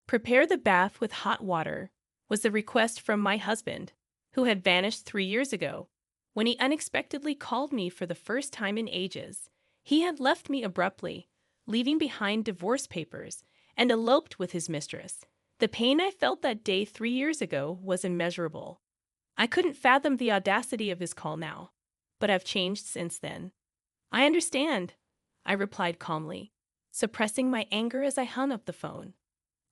Prepare the bath with hot water was the request from my husband, who had vanished 3 years ago. When he unexpectedly called me for the first time in ages, he had left me abruptly, leaving behind divorce papers, and eloped with his mistress. The pain I felt that day 3 years ago was immeasurable. I couldn't fathom the audacity of his call now, but I've changed since then. I understand, I replied calmly, suppressing my anger as I hung up the phone.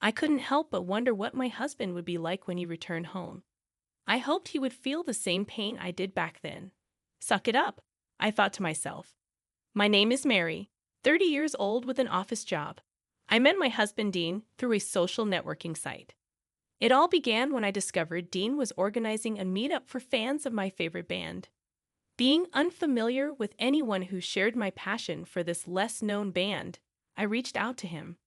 I couldn't help but wonder what my husband would be like when he returned home. I hoped he would feel the same pain I did back then. Suck it up, I thought to myself. My name is Mary, 30 years old with an office job. I met my husband Dean through a social networking site. It all began when I discovered Dean was organizing a meetup for fans of my favorite band. Being unfamiliar with anyone who shared my passion for this less-known band, I reached out to him.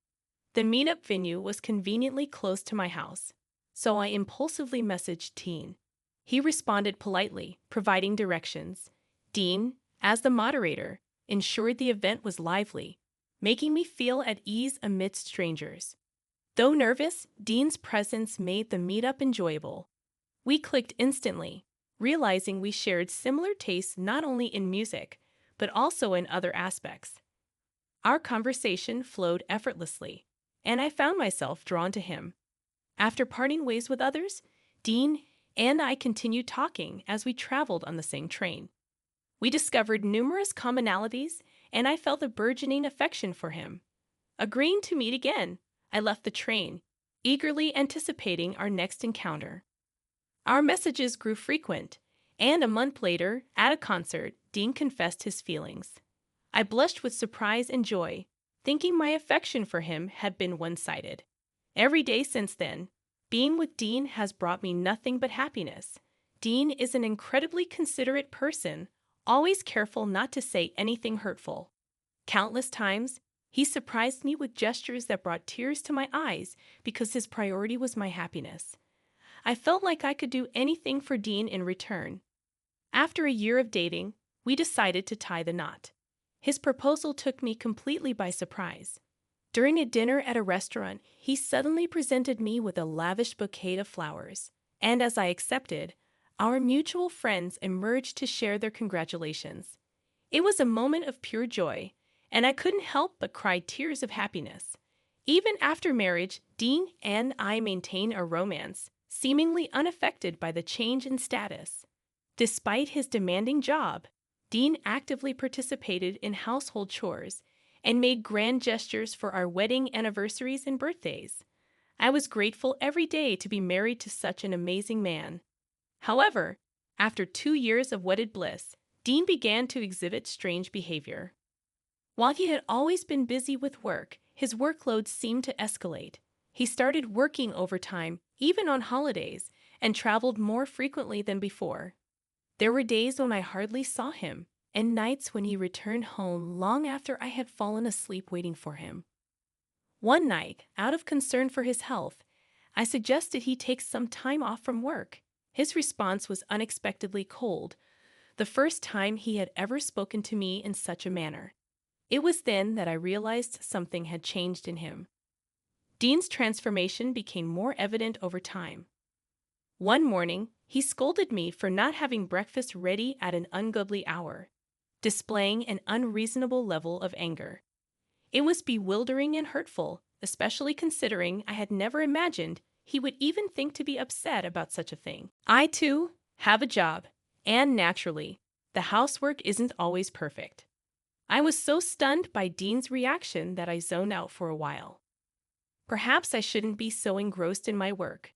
The meetup venue was conveniently close to my house, so I impulsively messaged Dean. He responded politely, providing directions. Dean, as the moderator, ensured the event was lively, making me feel at ease amidst strangers. Though nervous, Dean's presence made the meetup enjoyable. We clicked instantly, realizing we shared similar tastes not only in music, but also in other aspects. Our conversation flowed effortlessly, and I found myself drawn to him. After parting ways with others, Dean and I continued talking as we traveled on the same train. We discovered numerous commonalities, and I felt a burgeoning affection for him. Agreeing to meet again, I left the train, eagerly anticipating our next encounter. Our messages grew frequent, and a month later, at a concert, Dean confessed his feelings. I blushed with surprise and joy, thinking my affection for him had been one-sided. Every day since then, being with Dean has brought me nothing but happiness. Dean is an incredibly considerate person, always careful not to say anything hurtful. Countless times, he surprised me with gestures that brought tears to my eyes because his priority was my happiness. I felt like I could do anything for Dean in return. After a year of dating, we decided to tie the knot. His proposal took me completely by surprise. During a dinner at a restaurant, he suddenly presented me with a lavish bouquet of flowers, and as I accepted, our mutual friends emerged to share their congratulations. It was a moment of pure joy, and I couldn't help but cry tears of happiness. Even after marriage, Dean and I maintain a romance, seemingly unaffected by the change in status. Despite his demanding job, Dean actively participated in household chores and made grand gestures for our wedding anniversaries and birthdays. I was grateful every day to be married to such an amazing man. However, after 2 years of wedded bliss, Dean began to exhibit strange behavior. While he had always been busy with work, his workload seemed to escalate. He started working overtime, even on holidays, and traveled more frequently than before. There were days when I hardly saw him, and nights when he returned home long after I had fallen asleep waiting for him. One night, out of concern for his health, I suggested he take some time off from work. His response was unexpectedly cold, the first time he had ever spoken to me in such a manner. It was then that I realized something had changed in him. Dean's transformation became more evident over time. One morning, he scolded me for not having breakfast ready at an ungodly hour, displaying an unreasonable level of anger. It was bewildering and hurtful, especially considering I had never imagined he would even think to be upset about such a thing. I, too, have a job, and naturally, the housework isn't always perfect. I was so stunned by Dean's reaction that I zoned out for a while. Perhaps I shouldn't be so engrossed in my work.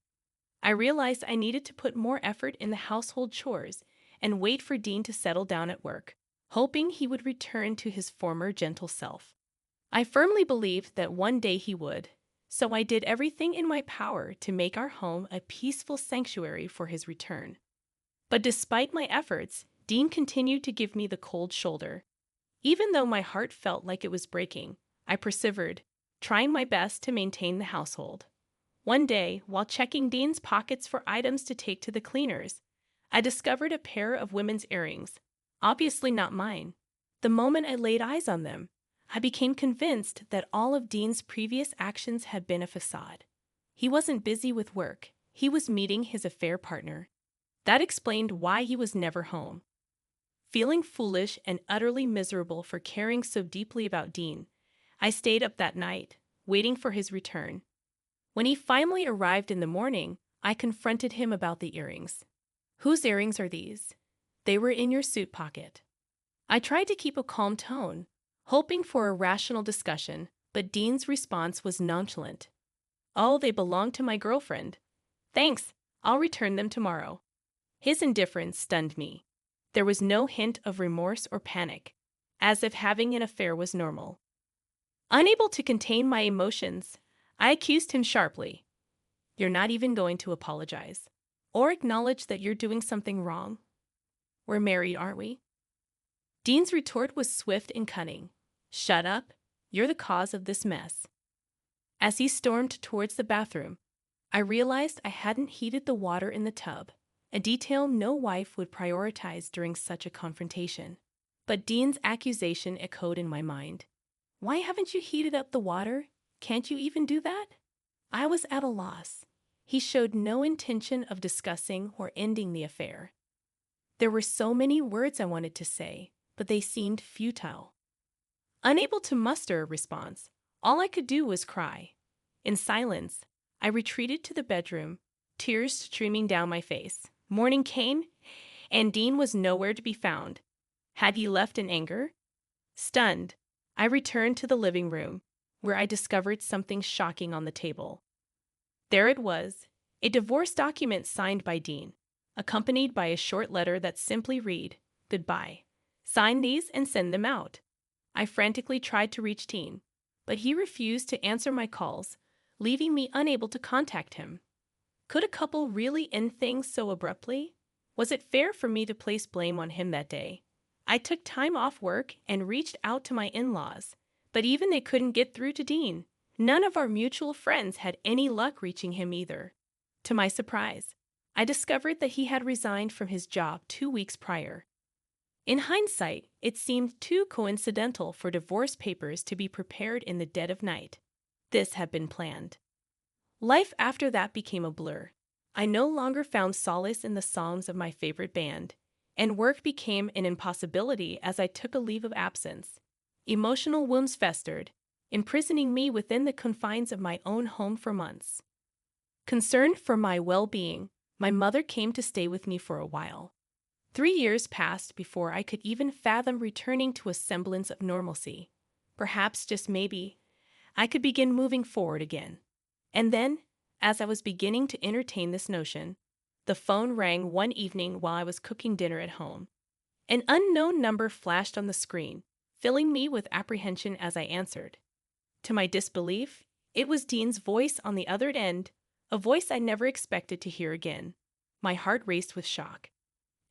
I realized I needed to put more effort in the household chores and wait for Dean to settle down at work, hoping he would return to his former gentle self. I firmly believed that one day he would, so I did everything in my power to make our home a peaceful sanctuary for his return. But despite my efforts, Dean continued to give me the cold shoulder. Even though my heart felt like it was breaking, I persevered, trying my best to maintain the household. One day, while checking Dean's pockets for items to take to the cleaners, I discovered a pair of women's earrings, obviously not mine. The moment I laid eyes on them, I became convinced that all of Dean's previous actions had been a facade. He wasn't busy with work. He was meeting his affair partner. That explained why he was never home. Feeling foolish and utterly miserable for caring so deeply about Dean, I stayed up that night, waiting for his return. When he finally arrived in the morning, I confronted him about the earrings. "Whose earrings are these?" "They were in your suit pocket." I tried to keep a calm tone, hoping for a rational discussion, but Dean's response was nonchalant. "Oh, they belong to my girlfriend." "Thanks, I'll return them tomorrow." His indifference stunned me. There was no hint of remorse or panic, as if having an affair was normal. Unable to contain my emotions, I accused him sharply. "You're not even going to apologize, or acknowledge that you're doing something wrong. We're married, aren't we?" Dean's retort was swift and cunning. "Shut up. You're the cause of this mess." As he stormed towards the bathroom, I realized I hadn't heated the water in the tub, a detail no wife would prioritize during such a confrontation. But Dean's accusation echoed in my mind. "Why haven't you heated up the water? Can't you even do that?" I was at a loss. He showed no intention of discussing or ending the affair. There were so many words I wanted to say, but they seemed futile. Unable to muster a response, all I could do was cry. In silence, I retreated to the bedroom, tears streaming down my face. Morning came, and Dean was nowhere to be found. Had he left in anger? Stunned, I returned to the living room, where I discovered something shocking on the table. There it was, a divorce document signed by Dean, accompanied by a short letter that simply read, "Goodbye. Sign these and send them out." I frantically tried to reach Dean, but he refused to answer my calls, leaving me unable to contact him. Could a couple really end things so abruptly? Was it fair for me to place blame on him that day? I took time off work and reached out to my in-laws, but even they couldn't get through to Dean. None of our mutual friends had any luck reaching him either. To my surprise, I discovered that he had resigned from his job 2 weeks prior. In hindsight, it seemed too coincidental for divorce papers to be prepared in the dead of night. This had been planned. Life after that became a blur. I no longer found solace in the songs of my favorite band, and work became an impossibility as I took a leave of absence. Emotional wounds festered, imprisoning me within the confines of my own home for months. Concerned for my well-being, my mother came to stay with me for a while. 3 years passed before I could even fathom returning to a semblance of normalcy. Perhaps, just maybe, I could begin moving forward again. And then, as I was beginning to entertain this notion, the phone rang one evening while I was cooking dinner at home. An unknown number flashed on the screen, filling me with apprehension as I answered. To my disbelief, it was Dean's voice on the other end, a voice I never expected to hear again. My heart raced with shock.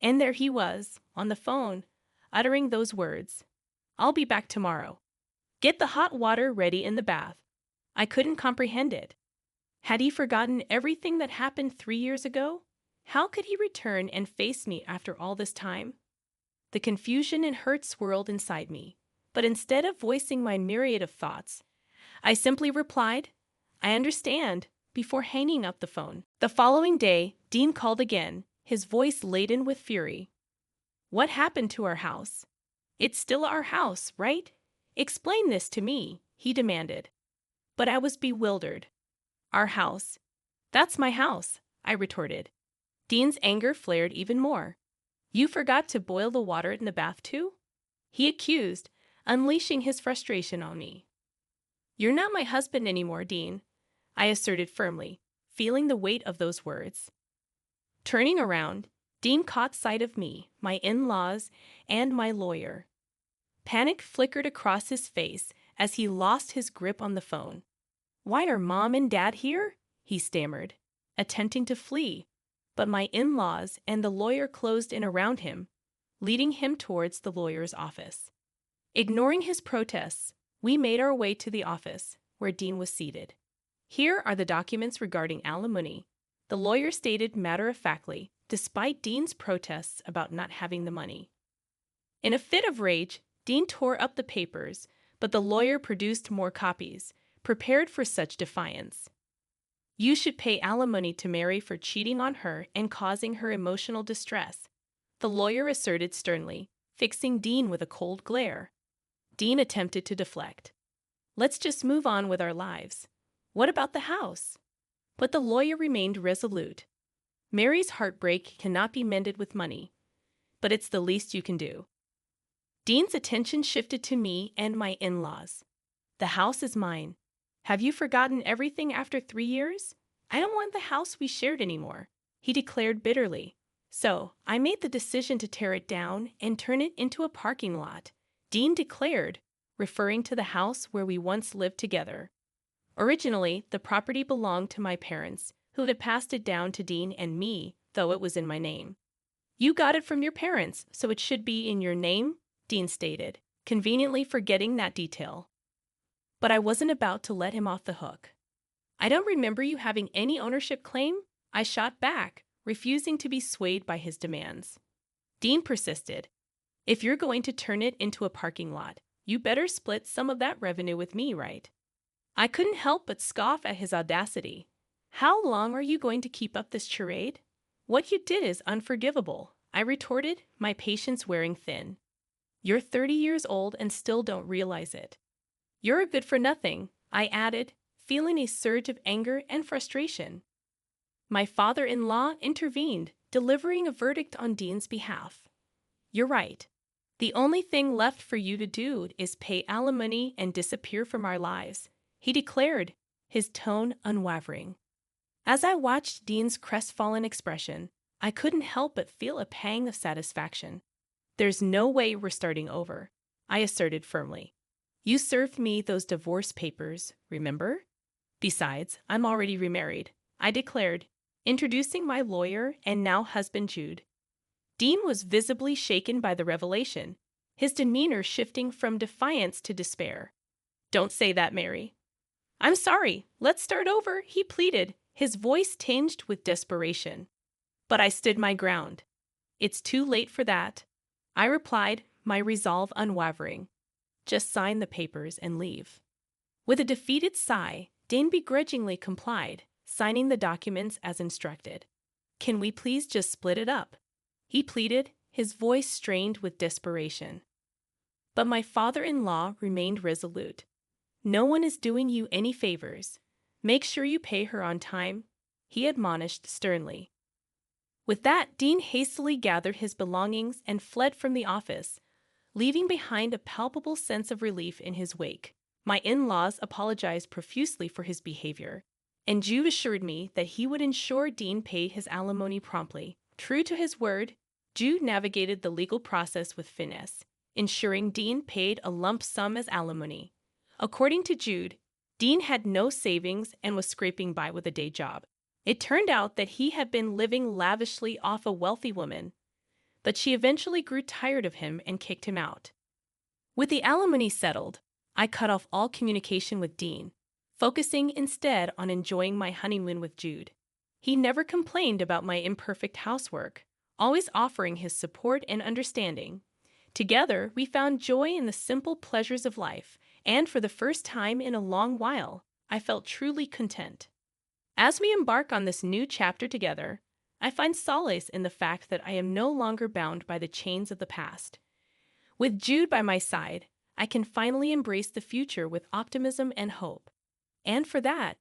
And there he was, on the phone, uttering those words. "I'll be back tomorrow. Get the hot water ready in the bath." I couldn't comprehend it. Had he forgotten everything that happened 3 years ago? How could he return and face me after all this time? The confusion and hurt swirled inside me, but instead of voicing my myriad of thoughts, I simply replied, "I understand," before hanging up the phone. The following day, Dean called again, his voice laden with fury. "What happened to our house? It's still our house, right? Explain this to me," he demanded. But I was bewildered. "Our house. That's my house," I retorted. Dean's anger flared even more. "You forgot to boil the water in the bath too?" he accused, unleashing his frustration on me. "You're not my husband anymore, Dean," I asserted firmly, feeling the weight of those words. Turning around, Dean caught sight of me, my in-laws, and my lawyer. Panic flickered across his face as he lost his grip on the phone. "Why are Mom and Dad here?" he stammered, attempting to flee, but my in-laws and the lawyer closed in around him, leading him towards the lawyer's office. Ignoring his protests, we made our way to the office, where Dean was seated. "Here are the documents regarding alimony," the lawyer stated matter-of-factly, despite Dean's protests about not having the money. In a fit of rage, Dean tore up the papers, but the lawyer produced more copies, prepared for such defiance. You should pay alimony to Mary for cheating on her and causing her emotional distress, the lawyer asserted sternly, fixing Dean with a cold glare. Dean attempted to deflect. Let's just move on with our lives. What about the house? But the lawyer remained resolute. Mary's heartbreak cannot be mended with money, but it's the least you can do. Dean's attention shifted to me and my in-laws. The house is mine. Have you forgotten everything after 3 years? I don't want the house we shared anymore, he declared bitterly. So, I made the decision to tear it down and turn it into a parking lot, Dean declared, referring to the house where we once lived together. Originally, the property belonged to my parents, who had passed it down to Dean and me, though it was in my name. You got it from your parents, so it should be in your name, Dean stated, conveniently forgetting that detail. But I wasn't about to let him off the hook. I don't remember you having any ownership claim, I shot back, refusing to be swayed by his demands. Dean persisted. If you're going to turn it into a parking lot, you better split some of that revenue with me, right? I couldn't help but scoff at his audacity. How long are you going to keep up this charade? What you did is unforgivable, I retorted, my patience wearing thin. You're 30 years old and still don't realize it. You're a good-for-nothing, I added, feeling a surge of anger and frustration. My father-in-law intervened, delivering a verdict on Dean's behalf. You're right. The only thing left for you to do is pay alimony and disappear from our lives, he declared, his tone unwavering. As I watched Dean's crestfallen expression, I couldn't help but feel a pang of satisfaction. There's no way we're starting over, I asserted firmly. You served me those divorce papers, remember? Besides, I'm already remarried, I declared, introducing my lawyer and now husband Jude. Dean was visibly shaken by the revelation, his demeanor shifting from defiance to despair. Don't say that, Mary. I'm sorry, let's start over, he pleaded, his voice tinged with desperation. But I stood my ground. It's too late for that, I replied, my resolve unwavering. Just sign the papers and leave. With a defeated sigh, Dean begrudgingly complied, signing the documents as instructed. Can we please just split it up? He pleaded, his voice strained with desperation. But my father-in-law remained resolute. No one is doing you any favors. Make sure you pay her on time, he admonished sternly. With that, Dean hastily gathered his belongings and fled from the office, leaving behind a palpable sense of relief in his wake. My in-laws apologized profusely for his behavior, and Jude assured me that he would ensure Dean paid his alimony promptly. True to his word, Jude navigated the legal process with finesse, ensuring Dean paid a lump sum as alimony. According to Jude, Dean had no savings and was scraping by with a day job. It turned out that he had been living lavishly off a wealthy woman, but she eventually grew tired of him and kicked him out. With the alimony settled, I cut off all communication with Dean, focusing instead on enjoying my honeymoon with Jude. He never complained about my imperfect housework, always offering his support and understanding. Together, we found joy in the simple pleasures of life, and for the first time in a long while, I felt truly content. As we embark on this new chapter together, I find solace in the fact that I am no longer bound by the chains of the past. With Jude by my side, I can finally embrace the future with optimism and hope. And for that,